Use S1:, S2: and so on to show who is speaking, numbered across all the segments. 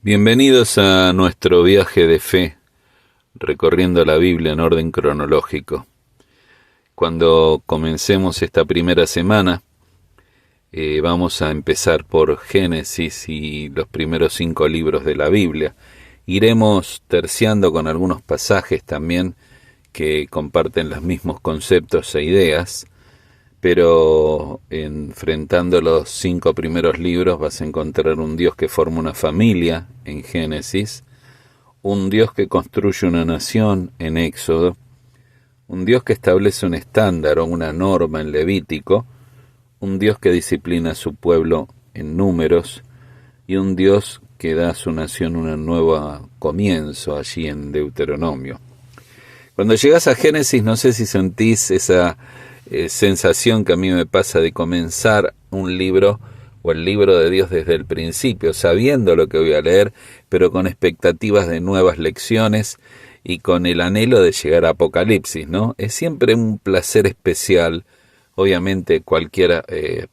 S1: Bienvenidos a nuestro viaje de fe, recorriendo la Biblia en orden cronológico. Cuando comencemos esta primera semana, vamos a empezar por Génesis y los primeros 5 libros de la Biblia. Iremos terciando con algunos pasajes también que comparten los mismos conceptos e ideas, pero enfrentando los 5 primeros libros vas a encontrar un Dios que forma una familia en Génesis, un Dios que construye una nación en Éxodo, un Dios que establece un estándar o una norma en Levítico, un Dios que disciplina a su pueblo en Números y un Dios que da a su nación un nuevo comienzo allí en Deuteronomio. Cuando llegas a Génesis, no sé si sentís esa sensación que a mí me pasa de comenzar un libro o el libro de Dios desde el principio, sabiendo lo que voy a leer, pero con expectativas de nuevas lecciones y con el anhelo de llegar a Apocalipsis, ¿no? Es siempre un placer especial, obviamente cualquier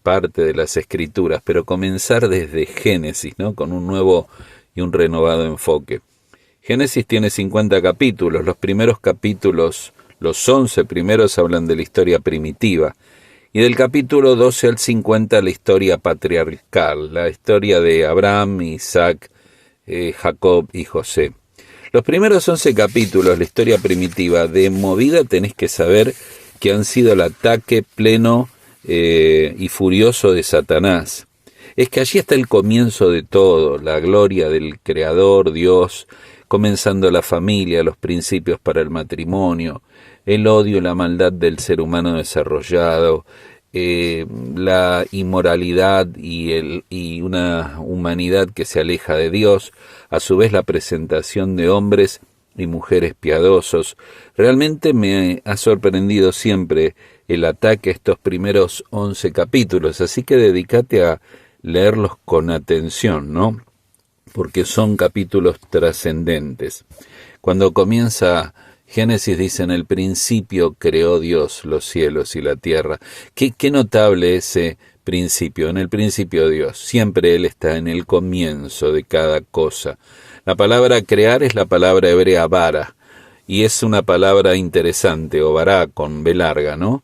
S1: parte de las Escrituras, pero comenzar desde Génesis, ¿no? Con un nuevo y un renovado enfoque. Génesis tiene 50 capítulos, los primeros capítulos, los 11 primeros hablan de la historia primitiva, y del capítulo 12 al 50 la historia patriarcal, la historia de Abraham, Isaac, Jacob y José. Los primeros 11 capítulos, la historia primitiva, de movida tenés que saber que han sido el ataque pleno y furioso de Satanás. Es que allí está el comienzo de todo, la gloria del Creador, Dios, comenzando la familia, los principios para el matrimonio, el odio y la maldad del ser humano desarrollado, la inmoralidad y una humanidad que se aleja de Dios, a su vez la presentación de hombres y mujeres piadosos. Realmente me ha sorprendido siempre el ataque a estos primeros 11 capítulos, así que dedícate a leerlos con atención, ¿no? Porque son capítulos trascendentes. Cuando comienza Génesis dice: en el principio creó Dios los cielos y la tierra. Qué notable ese principio. En el principio Dios. Siempre Él está en el comienzo de cada cosa. La palabra crear es la palabra hebrea bara. Y es una palabra interesante, o bará con B larga, ¿no?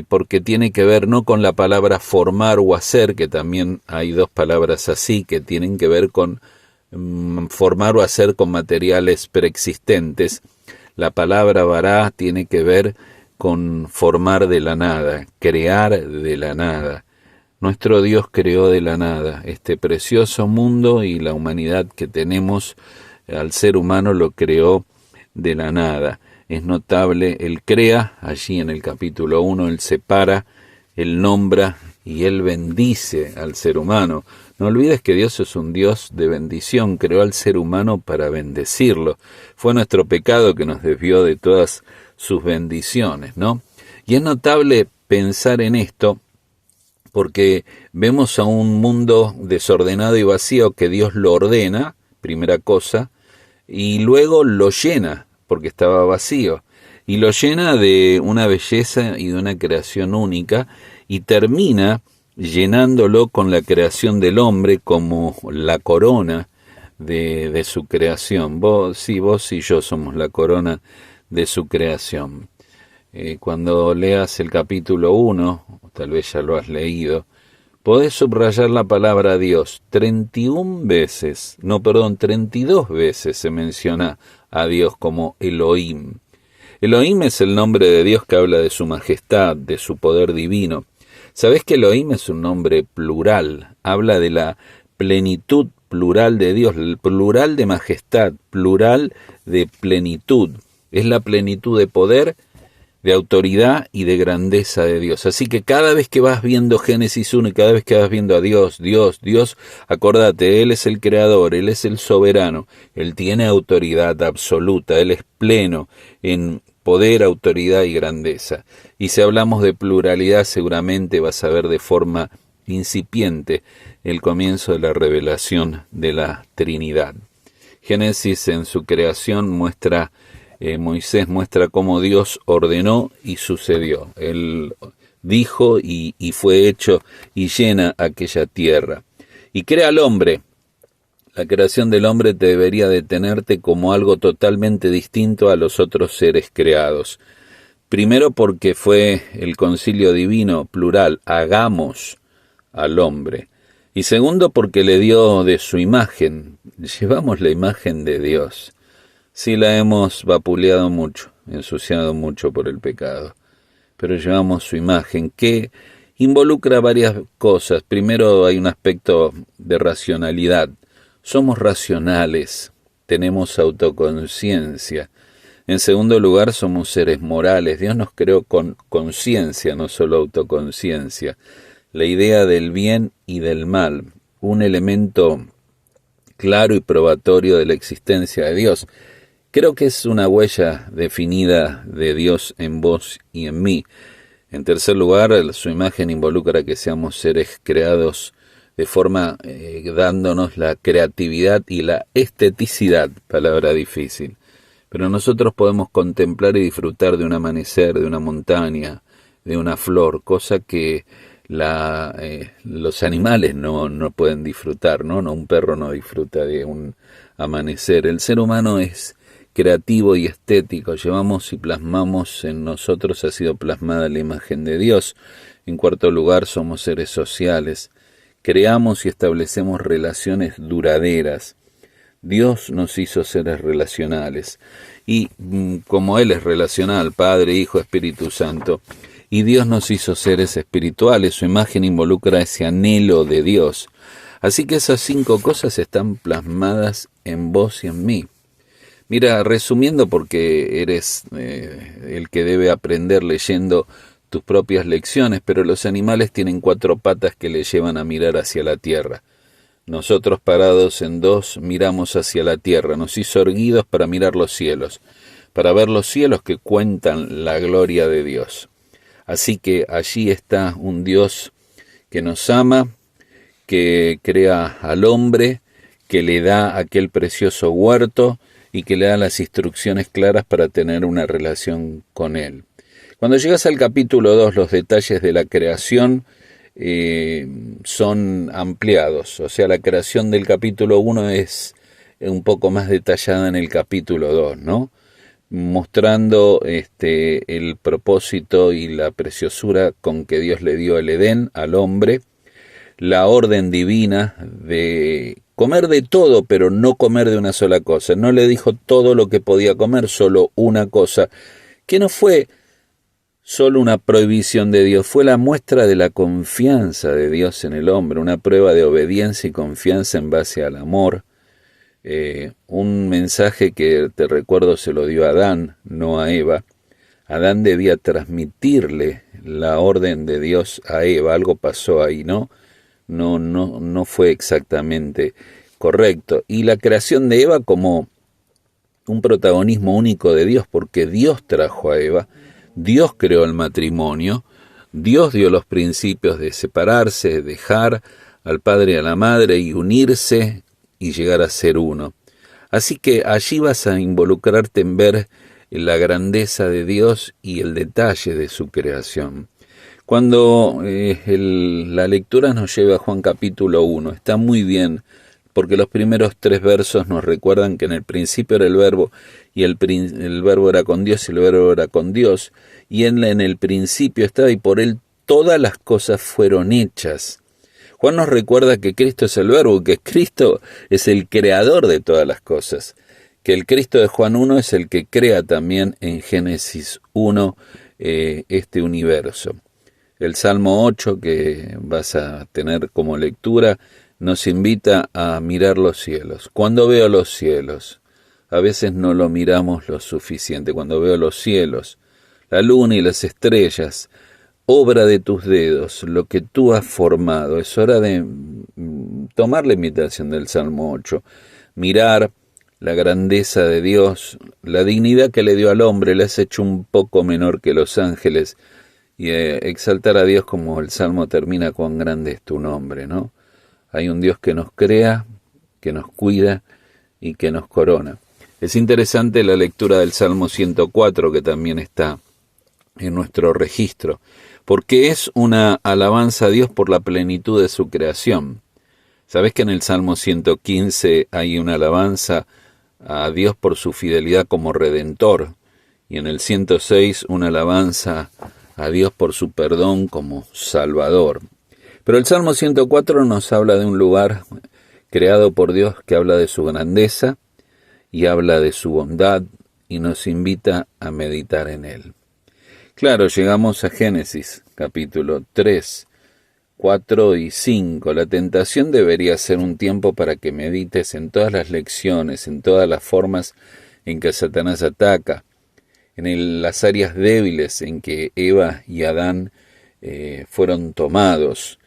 S1: Porque tiene que ver no con la palabra formar o hacer, que también hay dos palabras así, que tienen que ver con formar o hacer con materiales preexistentes. La palabra bará tiene que ver con formar de la nada, crear de la nada. Nuestro Dios creó de la nada este precioso mundo y la humanidad que tenemos, al ser humano lo creó de la nada. Es notable, Él crea, allí en el capítulo 1, Él separa, Él nombra y Él bendice al ser humano. No olvides que Dios es un Dios de bendición, creó al ser humano para bendecirlo. Fue nuestro pecado que nos desvió de todas sus bendiciones, ¿no? Y es notable pensar en esto porque vemos a un mundo desordenado y vacío que Dios lo ordena, primera cosa, y luego lo llena, porque estaba vacío, y lo llena de una belleza y de una creación única, y termina llenándolo con la creación del hombre como la corona de su creación. Vos y yo somos la corona de su creación. Cuando leas el capítulo 1, tal vez ya lo has leído, podés subrayar la palabra Dios. 32 veces se menciona a Dios como Elohim. Elohim es el nombre de Dios que habla de su majestad, de su poder divino. ¿Sabés que Elohim es un nombre plural? Habla de la plenitud plural de Dios, el plural de majestad, plural de plenitud. Es la plenitud de poder, de autoridad y de grandeza de Dios. Así que cada vez que vas viendo Génesis 1 y cada vez que vas viendo a Dios, acordate, Él es el creador, Él es el soberano, Él tiene autoridad absoluta, Él es pleno en poder, autoridad y grandeza. Y si hablamos de pluralidad, seguramente vas a ver de forma incipiente el comienzo de la revelación de la Trinidad. Génesis en su creación muestra, Moisés muestra cómo Dios ordenó y sucedió. Él dijo y fue hecho y llena aquella tierra. Y crea al hombre. La creación del hombre te debería detenerte como algo totalmente distinto a los otros seres creados. Primero porque fue el concilio divino plural, hagamos al hombre. Y segundo porque le dio de su imagen. Llevamos la imagen de Dios. Sí, la hemos vapuleado mucho, ensuciado mucho por el pecado, pero llevamos su imagen, que involucra varias cosas. Primero hay un aspecto de racionalidad. Somos racionales, tenemos autoconciencia. En segundo lugar, somos seres morales. Dios nos creó con conciencia, no solo autoconciencia. La idea del bien y del mal, un elemento claro y probatorio de la existencia de Dios. Creo que es una huella definida de Dios en vos y en mí. En tercer lugar, su imagen involucra que seamos seres creados de forma dándonos la creatividad y la esteticidad, palabra difícil. Pero nosotros podemos contemplar y disfrutar de un amanecer, de una montaña, de una flor, cosa que los animales no pueden disfrutar, ¿no? Un perro no disfruta de un amanecer. El ser humano es creativo y estético, llevamos y plasmamos en nosotros, ha sido plasmada la imagen de Dios. En cuarto lugar, somos seres sociales, creamos y establecemos relaciones duraderas. Dios nos hizo seres relacionales, y como Él es relacional, Padre, Hijo, Espíritu Santo, y Dios nos hizo seres espirituales, su imagen involucra ese anhelo de Dios. Así que esas 5 cosas están plasmadas en vos y en mí. Mira, resumiendo, porque eres el que debe aprender leyendo tus propias lecciones, pero los animales tienen 4 patas que le llevan a mirar hacia la tierra. Nosotros, parados en 2, miramos hacia la tierra. Nos hizo erguidos para mirar los cielos, para ver los cielos que cuentan la gloria de Dios. Así que allí está un Dios que nos ama, que crea al hombre, que le da aquel precioso huerto y que le da las instrucciones claras para tener una relación con Él. Cuando llegas al capítulo 2, los detalles de la creación son ampliados. O sea, la creación del capítulo 1 es un poco más detallada en el capítulo 2, ¿no? Mostrando el propósito y la preciosura con que Dios le dio el Edén al hombre, la orden divina de comer de todo, pero no comer de una sola cosa. No le dijo todo lo que podía comer, solo una cosa, que no fue solo una prohibición de Dios, fue la muestra de la confianza de Dios en el hombre, una prueba de obediencia y confianza en base al amor. Un mensaje que te recuerdo se lo dio a Adán, no a Eva. Adán debía transmitirle la orden de Dios a Eva, algo pasó ahí, ¿no? No fue exactamente correcto. Y la creación de Eva como un protagonismo único de Dios, porque Dios trajo a Eva, Dios creó el matrimonio, Dios dio los principios de separarse, dejar al padre y a la madre y unirse y llegar a ser uno. Así que allí vas a involucrarte en ver la grandeza de Dios y el detalle de su creación. Cuando la lectura nos lleva a Juan capítulo 1, está muy bien, porque los primeros 3 versos nos recuerdan que en el principio era el verbo, y el verbo era con Dios, y el verbo era con Dios, y en el principio estaba, y por él todas las cosas fueron hechas. Juan nos recuerda que Cristo es el verbo, que Cristo es el creador de todas las cosas, que el Cristo de Juan 1 es el que crea también en Génesis 1 este universo. El Salmo 8 que vas a tener como lectura nos invita a mirar los cielos. Cuando veo los cielos, a veces no lo miramos lo suficiente. Cuando veo los cielos, la luna y las estrellas, obra de tus dedos, lo que tú has formado, es hora de tomar la invitación del Salmo 8, mirar la grandeza de Dios, la dignidad que le dio al hombre, le has hecho un poco menor que los ángeles, y exaltar a Dios como el Salmo termina, cuán grande es tu nombre, ¿no? Hay un Dios que nos crea, que nos cuida y que nos corona. Es interesante la lectura del Salmo 104, que también está en nuestro registro, porque es una alabanza a Dios por la plenitud de su creación. ¿Sabés que en el Salmo 115 hay una alabanza a Dios por su fidelidad como Redentor? Y en el 106 una alabanza a Dios por su perdón como Salvador. Pero el Salmo 104 nos habla de un lugar creado por Dios que habla de su grandeza y habla de su bondad y nos invita a meditar en él. Claro, llegamos a Génesis, capítulo 3, 4 y 5. La tentación debería ser un tiempo para que medites en todas las lecciones, en todas las formas en que Satanás ataca, en las áreas débiles en que Eva y Adán fueron tomados.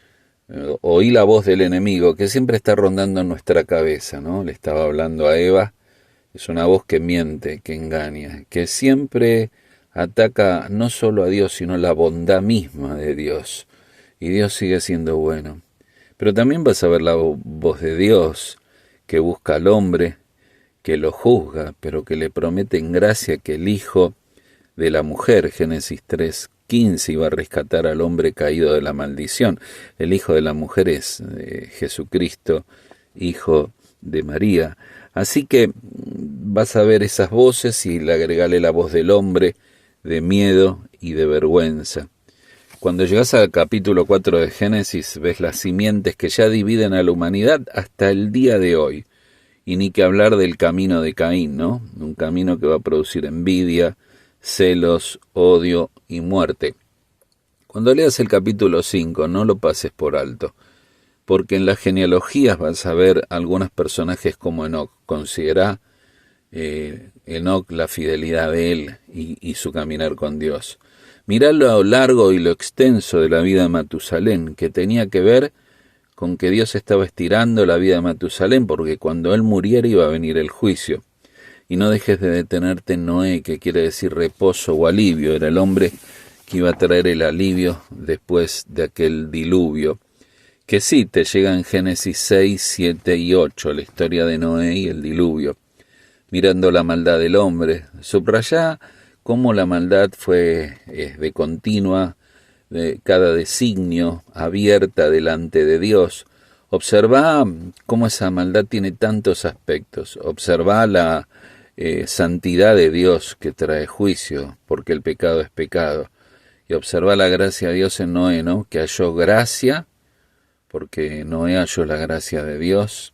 S1: Oí la voz del enemigo que siempre está rondando en nuestra cabeza, ¿no? Le estaba hablando a Eva. Es una voz que miente, que engaña, que siempre ataca no solo a Dios, sino la bondad misma de Dios. Y Dios sigue siendo bueno. Pero también vas a ver la voz de Dios, que busca al hombre, que lo juzga, pero que le promete en gracia que el Hijo de la mujer, Génesis 3:15, iba a rescatar al hombre caído de la maldición. El Hijo de la mujer es Jesucristo, Hijo de María. Así que vas a ver esas voces y le agregale la voz del hombre de miedo y de vergüenza. Cuando llegas al capítulo 4 de Génesis, ves las simientes que ya dividen a la humanidad hasta el día de hoy. Y ni que hablar del camino de Caín, ¿no? Un camino que va a producir envidia, celos, odio y muerte. Cuando leas el capítulo 5, no lo pases por alto, porque en las genealogías vas a ver algunos personajes como Enoc. Considera Enoc la fidelidad de él y su caminar con Dios. Mirá lo largo y lo extenso de la vida de Matusalén, que tenía que ver con que Dios estaba estirando la vida de Matusalén, porque cuando él muriera iba a venir el juicio. Y no dejes de detenerte en Noé, que quiere decir reposo o alivio. Era el hombre que iba a traer el alivio después de aquel diluvio. Que sí, te llega en Génesis 6, 7 y 8, la historia de Noé y el diluvio. Mirando la maldad del hombre, subrayá cómo la maldad fue de continua, de cada designio abierta delante de Dios. Observá cómo esa maldad tiene tantos aspectos. Observá la santidad de Dios que trae juicio, porque el pecado es pecado. Y observá la gracia de Dios en Noé, ¿no? Que halló gracia, porque Noé halló la gracia de Dios,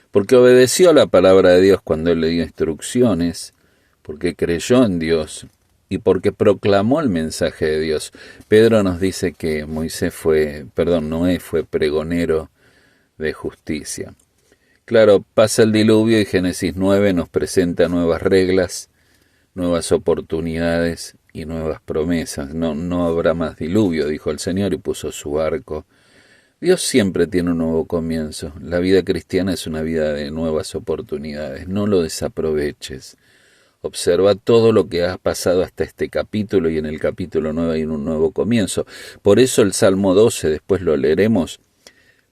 S1: porque obedeció la palabra de Dios cuando él le dio instrucciones, porque creyó en Dios y porque proclamó el mensaje de Dios. Pedro nos dice que Noé fue pregonero de justicia. Claro, pasa el diluvio y Génesis 9 nos presenta nuevas reglas, nuevas oportunidades y nuevas promesas. No habrá más diluvio, dijo el Señor, y puso su arco. Dios siempre tiene un nuevo comienzo. La vida cristiana es una vida de nuevas oportunidades. No lo desaproveches. Observa todo lo que ha pasado hasta este capítulo y en el capítulo 9 hay un nuevo comienzo. Por eso el Salmo 12, después lo leeremos,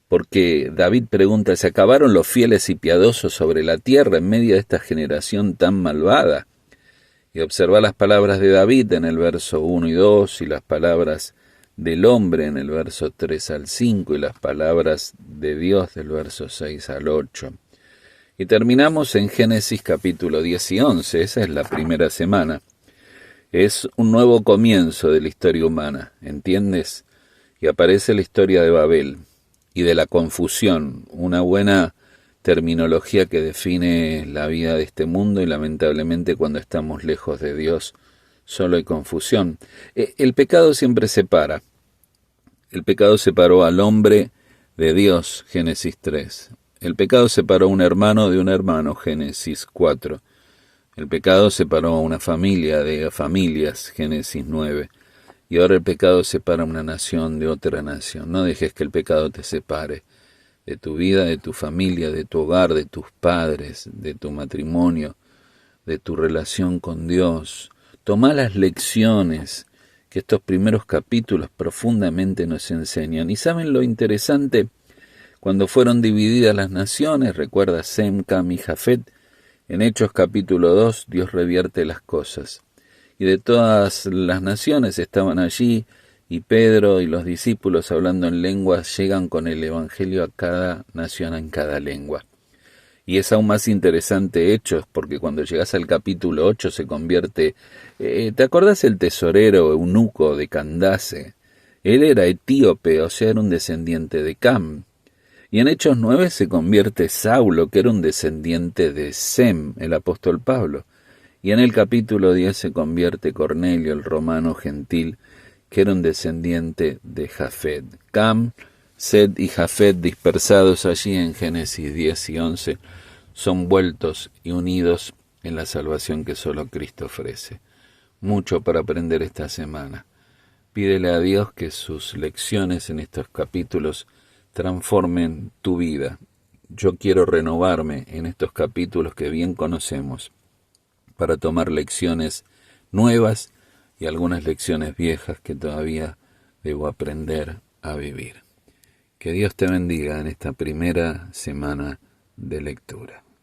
S1: porque David pregunta, ¿se acabaron los fieles y piadosos sobre la tierra en medio de esta generación tan malvada? Y observa las palabras de David en el verso 1 y 2 y las palabras del hombre en el verso 3 al 5 y las palabras de Dios del verso 6 al 8. Y terminamos en Génesis capítulo 10 y 11, esa es la primera semana. Es un nuevo comienzo de la historia humana, ¿entiendes? Y aparece la historia de Babel y de la confusión, una buena terminología que define la vida de este mundo y lamentablemente cuando estamos lejos de Dios solo hay confusión. El pecado siempre separa. El pecado separó al hombre de Dios, Génesis 3. El pecado separó a un hermano de un hermano, Génesis 4. El pecado separó a una familia de familias, Génesis 9. Y ahora el pecado separa a una nación de otra nación. No dejes que el pecado te separe de tu vida, de tu familia, de tu hogar, de tus padres, de tu matrimonio, de tu relación con Dios. Toma las lecciones que estos primeros capítulos profundamente nos enseñan. ¿Y saben lo interesante? Cuando fueron divididas las naciones, recuerda Sem, Cam y Jafet, en Hechos capítulo 2, Dios revierte las cosas. Y de todas las naciones estaban allí y Pedro y los discípulos hablando en lenguas llegan con el Evangelio a cada nación en cada lengua. Y es aún más interesante Hechos, porque cuando llegas al capítulo 8 se convierte... ¿te acordás el tesorero eunuco de Candace? Él era etíope, o sea, era un descendiente de Cam. Y en Hechos 9 se convierte Saulo, que era un descendiente de Sem, el apóstol Pablo. Y en el capítulo 10 se convierte Cornelio, el romano gentil, que era un descendiente de Jafet. Cam, Sed y Jafet, dispersados allí en Génesis 10 y 11, son vueltos y unidos en la salvación que solo Cristo ofrece. Mucho para aprender esta semana. Pídele a Dios que sus lecciones en estos capítulos transformen tu vida. Yo quiero renovarme en estos capítulos que bien conocemos para tomar lecciones nuevas y algunas lecciones viejas que todavía debo aprender a vivir. Que Dios te bendiga en esta primera semana de lectura.